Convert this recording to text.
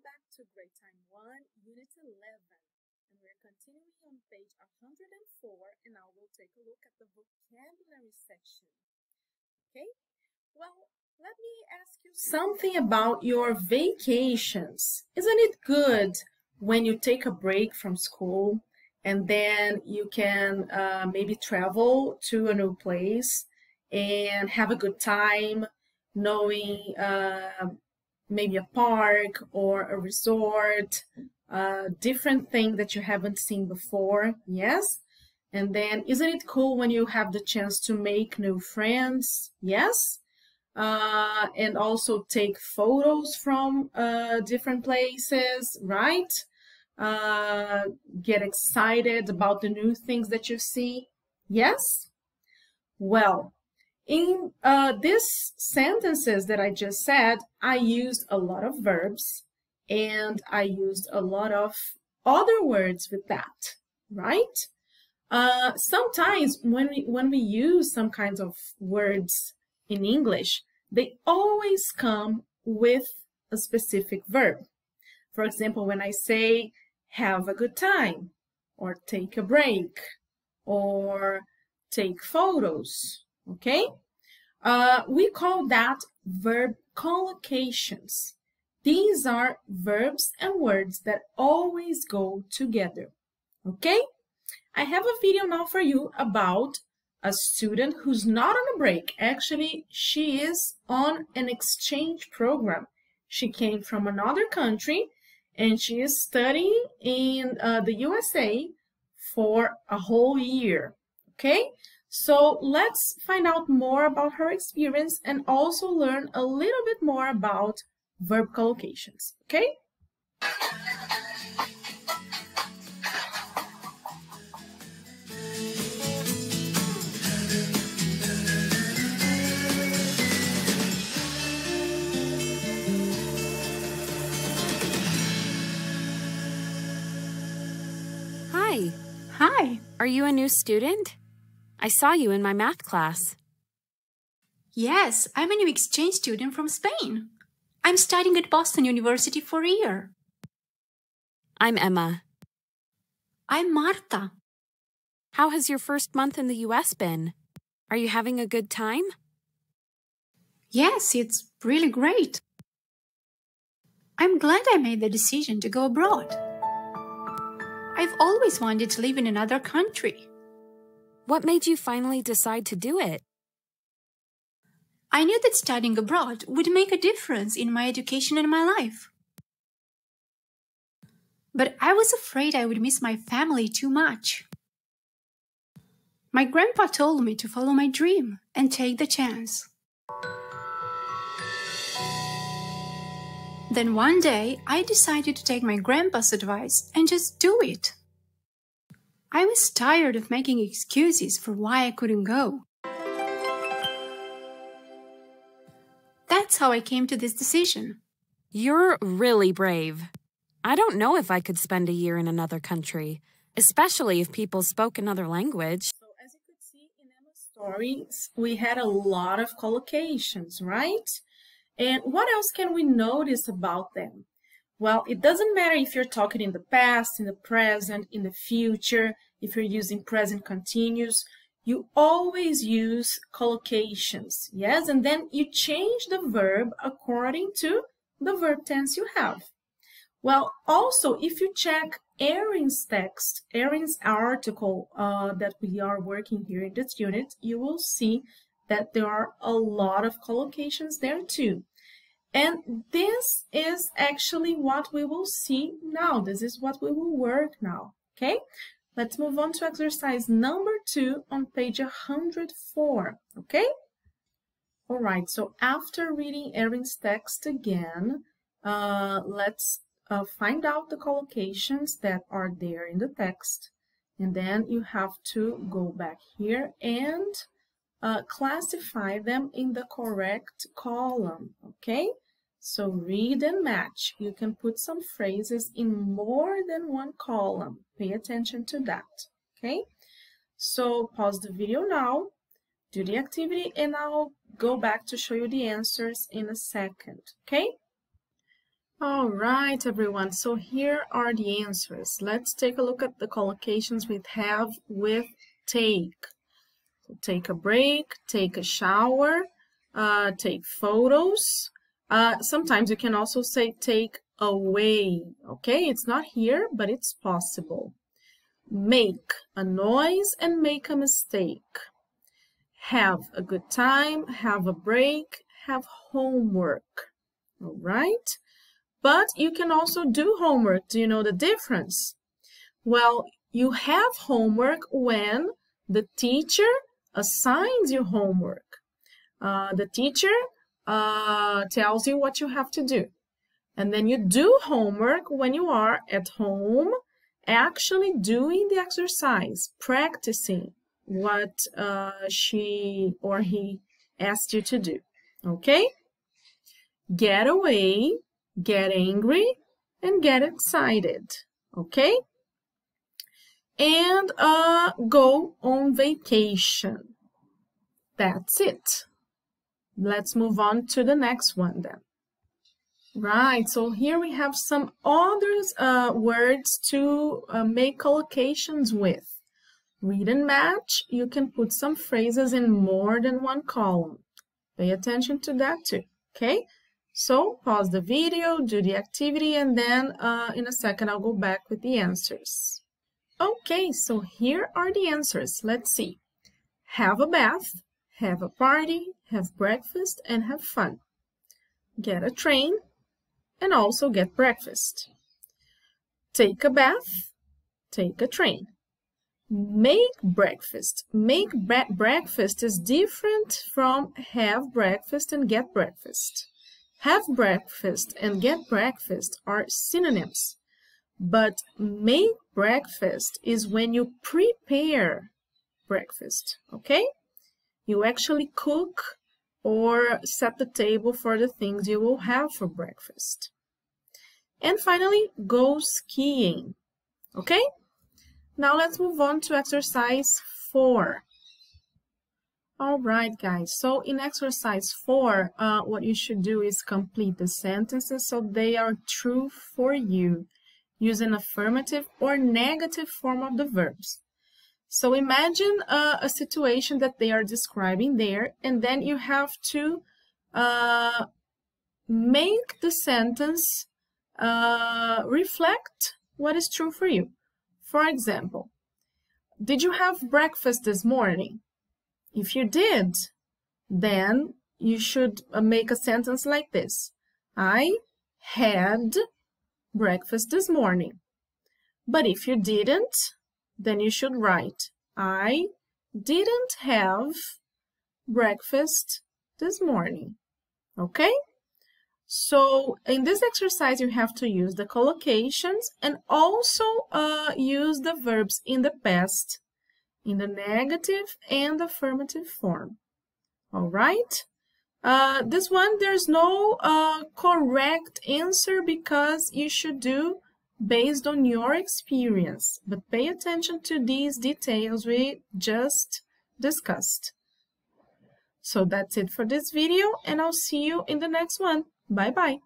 back to GT1 Unit 11, and we're continuing on page 104, and now we'll take a look at the vocabulary section. Okay, well, let me ask you something about your vacations. Isn't it good when you take a break from school and then you can maybe travel to a new place and have a good time, knowing maybe a park or a resort, different thing that you haven't seen before, yes? And then isn't it cool when you have the chance to make new friends, yes? And also take photos from different places, right? Get excited about the new things that you see, yes? Well, in these sentences that I just said, I used a lot of verbs and I used a lot of other words with that, right? Sometimes when we use some kinds of words in English, they always come with a specific verb. For example, when I say have a good time, or take a break, or take photos, okay? We call that verb collocations. These are verbs and words that always go together, okay? I have a video now for you about a student who's not on a break. Actually, she is on an exchange program. She came from another country and she is studying in the USA for a whole year, okay? So let's find out more about her experience and also learn a little bit more about verb collocations, okay? Hi. Hi. Are you a new student? I saw you in my math class. Yes, I'm a new exchange student from Spain. I'm studying at Boston University for a year. I'm Emma. I'm Marta. How has your first month in the US been? Are you having a good time? Yes, it's really great. I'm glad I made the decision to go abroad. I've always wanted to live in another country. What made you finally decide to do it? I knew that studying abroad would make a difference in my education and my life. But I was afraid I would miss my family too much. My grandpa told me to follow my dream and take the chance. Then one day, I decided to take my grandpa's advice and just do it. I was tired of making excuses for why I couldn't go. That's how I came to this decision. You're really brave. I don't know if I could spend a year in another country, especially if people spoke another language. So as you could see in Emma's stories, we had a lot of collocations, right? And what else can we notice about them? Well, it doesn't matter if you're talking in the past, in the present, in the future, if you're using present continuous, you always use collocations, yes? And then you change the verb according to the verb tense you have. Well, also, if you check Erin's text, Erin's article that we are working here in this unit, you will see that there are a lot of collocations there too. And this is actually what we will see now. This is what we will work now, okay? Let's move on to exercise number 2 on page 104, okay? All right, so after reading Erin's text again, let's find out the collocations that are there in the text. And then you have to go back here and classify them in the correct column, okay? So read and match. You can put some phrases in more than one column. Pay attention to that, okay? So pause the video now, do the activity, and I'll go back to show you the answers in a second, okay? All right, everyone. So here are the answers. Let's take a look at the collocations we have with take. So take a break, take a shower, take photos. Sometimes you can also say take away. Okay, it's not here, but it's possible. Make a noise and make a mistake. Have a good time, have a break, have homework. All right? But you can also do homework. Do you know the difference? Well, you have homework when the teacher assigns you homework. The teacher tells you what you have to do. And then you do homework when you are at home, actually doing the exercise, practicing what she or he asked you to do. Okay? Get away, get angry, and get excited. Okay? And go on vacation. That's it. Let's move on to the next one then. Right, so here we have some other words to make collocations with. Read and match. You can put some phrases in more than one column. Pay attention to that too, okay? So pause the video, do the activity, and then in a second I'll go back with the answers. Okay, so here are the answers. Let's see. Have a bath, have a party, have breakfast, and have fun. Get a train, and also get breakfast. Take a bath, take a train. Make breakfast. Make breakfast is different from have breakfast and get breakfast. Have breakfast and get breakfast are synonyms, but make breakfast is when you prepare breakfast, okay? You actually cook or set the table for the things you will have for breakfast. And finally, go skiing, okay? Now let's move on to exercise 4. All right, guys, so in exercise 4, what you should do is complete the sentences so they are true for you, using affirmative or negative form of the verbs. So imagine a situation that they are describing there, and then you have to make the sentence reflect what is true for you. For example, did you have breakfast this morning? If you did, then you should make a sentence like this. I had breakfast this morning. But if you didn't, then you should write, I didn't have breakfast this morning. Okay? So in this exercise, you have to use the collocations and also use the verbs in the past, in the negative and affirmative form. All right? This one, there's no correct answer because you should do based on your experience. But pay attention to these details we just discussed. So that's it for this video, and I'll see you in the next one. Bye-bye.